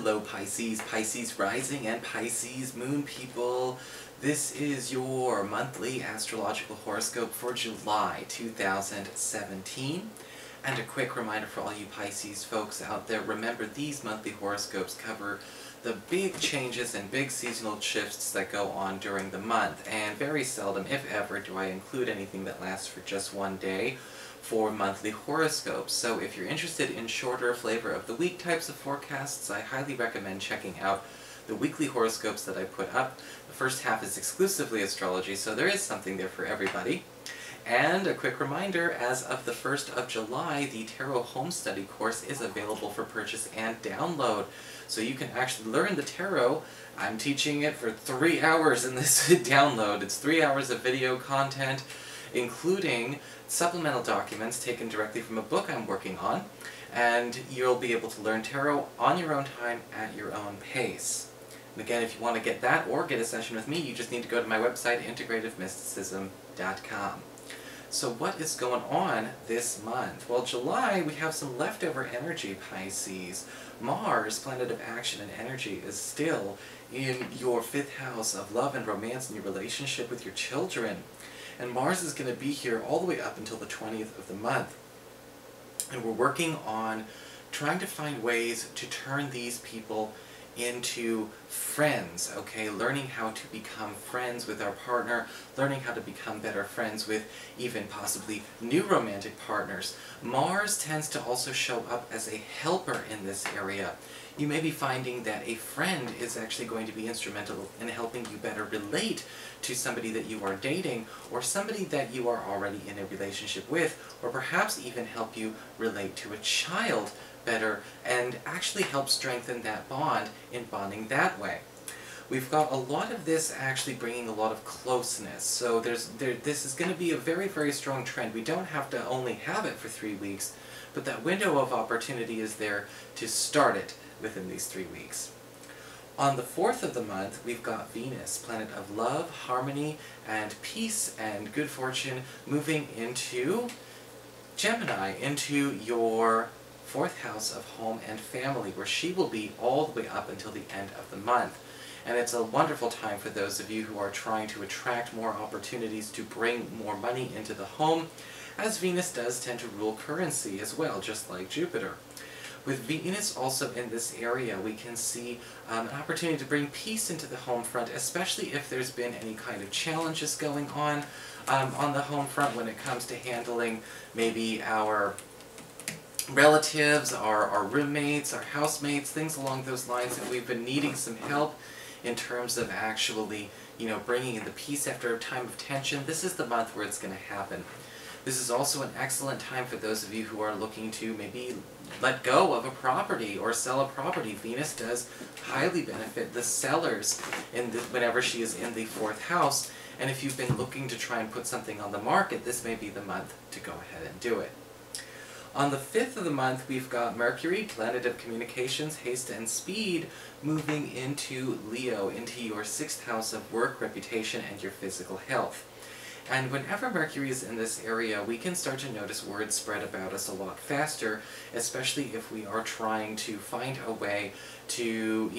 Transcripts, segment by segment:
Hello Pisces, Pisces rising and Pisces moon people. This is your monthly astrological horoscope for July 2017. And a quick reminder for all you Pisces folks out there, remember these monthly horoscopes cover the big changes and big seasonal shifts that go on during the month. And very seldom, if ever, do I include anything that lasts for just one day for monthly horoscopes. So if you're interested in shorter flavor of the week types of forecasts, I highly recommend checking out the weekly horoscopes that I put up. The first half is exclusively astrology, so there is something there for everybody. And a quick reminder, as of the 1st of July, the Tarot Home Study course is available for purchase and download. So you can actually learn the tarot. I'm teaching it for 3 hours in this download. It's 3 hours of video content, including supplemental documents taken directly from a book I'm working on, and you'll be able to learn tarot on your own time at your own pace. And again, if you want to get that or get a session with me, you just need to go to my website, integrativemysticism.com. So what is going on this month? Well, July, we have some leftover energy, Pisces. Mars, planet of action and energy, is still in your 5th house of love and romance and your relationship with your children. And Mars is going to be here all the way up until the 20th of the month. And we're working on trying to find ways to turn these people into friends, okay? Learning how to become friends with our partner, learning how to become better friends with even possibly new romantic partners. Mars tends to also show up as a helper in this area. You may be finding that a friend is actually going to be instrumental in helping you better relate to somebody that you are dating, or somebody that you are already in a relationship with, or perhaps even help you relate to a child better and actually help strengthen that bond in bonding that way. We've got a lot of this actually bringing a lot of closeness, so this is going to be a very, very strong trend. We don't have to only have it for 3 weeks, but that window of opportunity is there to start it within these 3 weeks. On the 4th of the month, we've got Venus, planet of love, harmony, and peace, and good fortune, moving into Gemini, into your 4th house of home and family, where she will be all the way up until the end of the month. And it's a wonderful time for those of you who are trying to attract more opportunities to bring more money into the home, as Venus does tend to rule currency as well, just like Jupiter. With Venus also in this area, we can see an opportunity to bring peace into the home front, especially if there's been any kind of challenges going on the home front when it comes to handling maybe our relatives, our roommates, our housemates, things along those lines. If we've been needing some help in terms of actually, bringing in the peace after a time of tension, this is the month where it's going to happen. This is also an excellent time for those of you who are looking to maybe let go of a property or sell a property. Venus does highly benefit the sellers whenever she is in the 4th house, and if you've been looking to try and put something on the market, this may be the month to go ahead and do it. On the 5th of the month, we've got Mercury, planet of communications, haste, and speed, moving into Leo, into your 6th house of work, reputation, and your physical health. And whenever Mercury is in this area, we can start to notice words spread about us a lot faster, especially if we are trying to find a way to,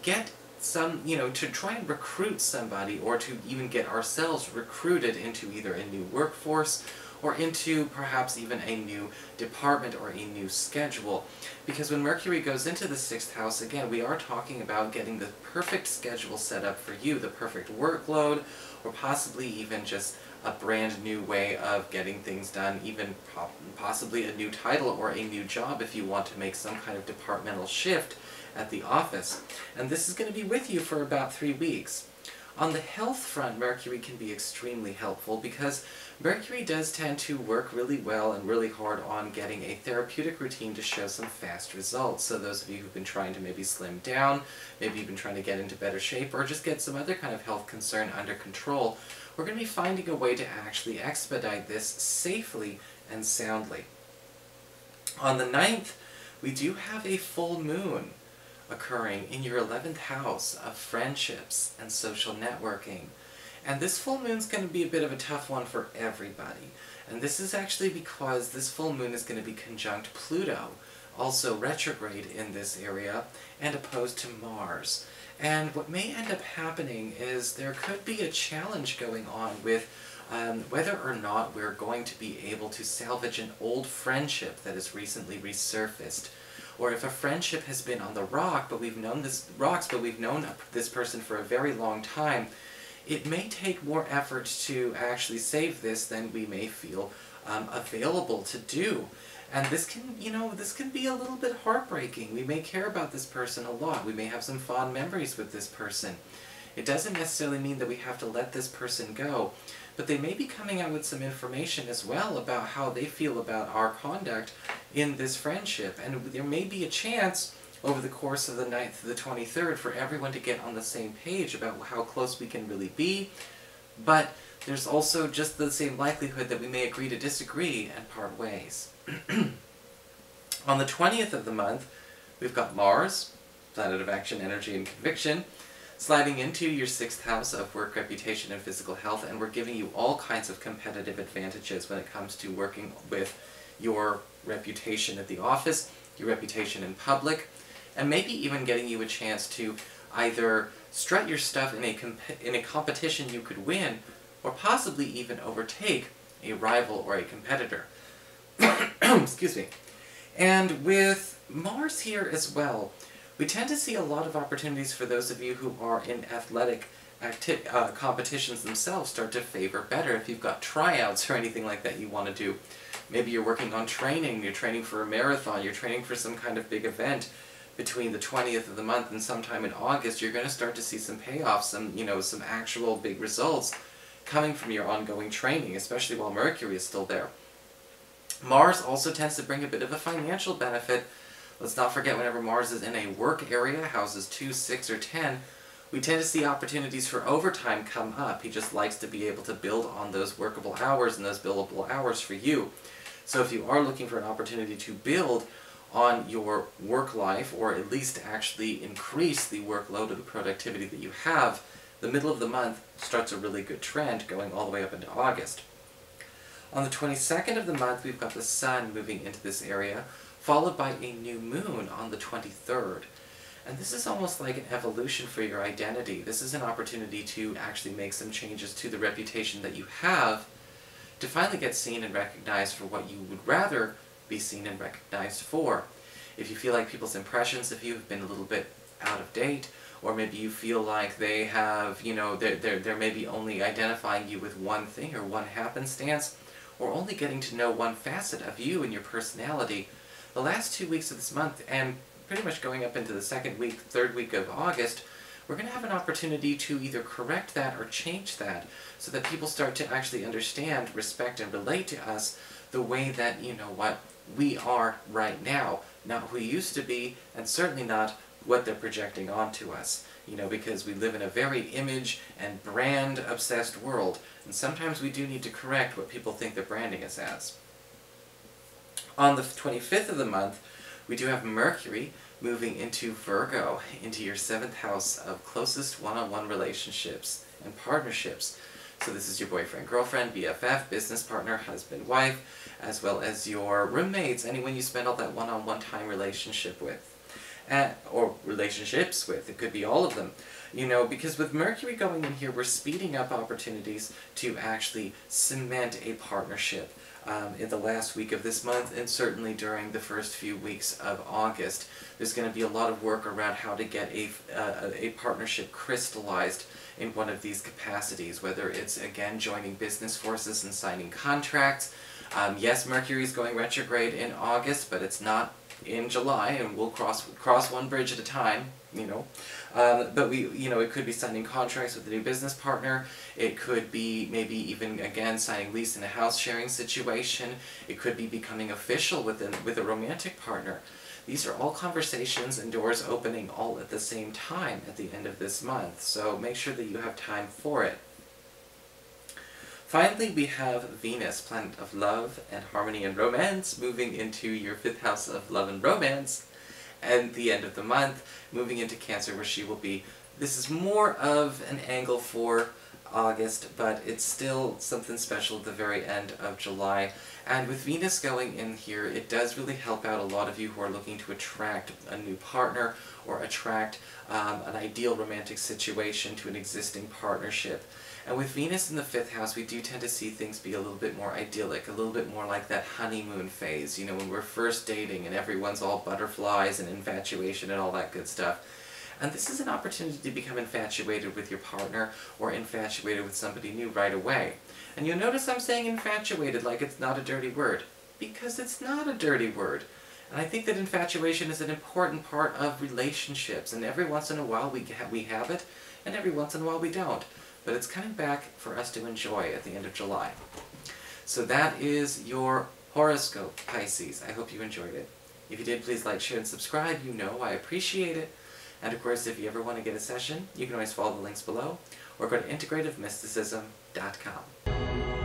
get some, to try and recruit somebody, or to even get ourselves recruited into either a new workforce or into perhaps even a new department or a new schedule. Because when Mercury goes into the 6th house, again, we are talking about getting the perfect schedule set up for you, the perfect workload, or possibly even just a brand new way of getting things done, even possibly a new title or a new job if you want to make some kind of departmental shift at the office. And this is going to be with you for about 3 weeks. On the health front, Mercury can be extremely helpful because Mercury does tend to work really well and really hard on getting a therapeutic routine to show some fast results. So those of you who've been trying to maybe slim down, maybe you've been trying to get into better shape, or just get some other kind of health concern under control, we're going to be finding a way to actually expedite this safely and soundly. On the 9th, we do have a full moon occurring in your 11th house of friendships and social networking. And this full moon's going to be a bit of a tough one for everybody. And this is actually because this full moon is going to be conjunct Pluto, also retrograde in this area and opposed to Mars. And what may end up happening is there could be a challenge going on with whether or not we're going to be able to salvage an old friendship that has recently resurfaced. Or if a friendship has been on the rock, but we've known this person for a very long time, it may take more effort to actually save this than we may feel available to do. And this can, this can be a little bit heartbreaking. We may care about this person a lot. We may have some fond memories with this person. It doesn't necessarily mean that we have to let this person go, but they may be coming out with some information as well about how they feel about our conduct in this friendship. And there may be a chance over the course of the 9th to the 23rd for everyone to get on the same page about how close we can really be, but there's also just the same likelihood that we may agree to disagree and part ways. On the 20th of the month, we've got Mars, planet of action, energy, and conviction, sliding into your 6th house of work, reputation, and physical health, and we're giving you all kinds of competitive advantages when it comes to working with your reputation at the office, your reputation in public, and maybe even getting you a chance to either strut your stuff in a competition you could win, or possibly even overtake a rival or a competitor. Excuse me. And with Mars here as well, we tend to see a lot of opportunities for those of you who are in athletic competitions themselves start to favor better. If you've got tryouts or anything like that you want to do, maybe you're working on training, you're training for a marathon, you're training for some kind of big event between the 20th of the month and sometime in August, you're going to start to see some payoffs, some actual big results coming from your ongoing training, especially while Mercury is still there. Mars also tends to bring a bit of a financial benefit. Let's not forget, whenever Mars is in a work area, houses 2, 6, or 10, we tend to see opportunities for overtime come up. He just likes to be able to build on those workable hours and those billable hours for you. So if you are looking for an opportunity to build on your work life, or at least actually increase the workload or the productivity that you have, the middle of the month starts a really good trend going all the way up into August. On the 22nd of the month, we've got the Sun moving into this area, followed by a new moon on the 23rd. And this is almost like an evolution for your identity. This is an opportunity to actually make some changes to the reputation that you have, to finally get seen and recognized for what you would rather be seen and recognized for. If you feel like people's impressions of you have been a little bit out of date, or maybe you feel like they have, they're maybe only identifying you with one thing or one happenstance, or only getting to know one facet of you and your personality, the last 2 weeks of this month, and pretty much going up into the second week, third week of August, we're going to have an opportunity to either correct that or change that, so that people start to actually understand, respect, and relate to us the way that, we are right now. Not who we used to be, and certainly not what they're projecting onto us. Because we live in a very image and brand obsessed world, and sometimes we do need to correct what people think they're branding us as. On the 25th of the month, we do have Mercury moving into Virgo, into your 7th house of closest one-on-one relationships and partnerships. So this is your boyfriend, girlfriend, BFF, business partner, husband, wife, as well as your roommates, anyone you spend all that one-on-one time relationship with. Or relationships with. It could be all of them. Because with Mercury going in here, we're speeding up opportunities to actually cement a partnership in the last week of this month, and certainly during the first few weeks of August. There's going to be a lot of work around how to get a partnership crystallized in one of these capacities, whether it's, again, joining business forces and signing contracts. Yes, Mercury's going retrograde in August, but it's not in July, and we'll cross one bridge at a time, but it could be signing contracts with a new business partner. It could be maybe even, again, signing lease in a house sharing situation. It could be becoming official with a romantic partner. These are all conversations and doors opening all at the same time at the end of this month, so make sure that you have time for it. Finally, we have Venus, planet of love and harmony and romance, moving into your 5th house of love and romance, and the end of the month, moving into Cancer, where she will be. This is more of an angle for August, but it's still something special at the very end of July, And with Venus going in here, it does really help out a lot of you who are looking to attract a new partner or attract an ideal romantic situation to an existing partnership. And with Venus in the 5th house, we do tend to see things be a little bit more idyllic, a little bit more like that honeymoon phase, you know, when we're first dating and everyone's all butterflies and infatuation and all that good stuff. And this is an opportunity to become infatuated with your partner or infatuated with somebody new right away. And you'll notice I'm saying infatuated like it's not a dirty word, because it's not a dirty word. And I think that infatuation is an important part of relationships, and every once in a while we have it, and every once in a while we don't. But it's coming back for us to enjoy at the end of July. So that is your horoscope, Pisces. I hope you enjoyed it. If you did, please like, share, and subscribe. You know I appreciate it. And of course, if you ever want to get a session, you can always follow the links below, or go to integrativemysticism.com.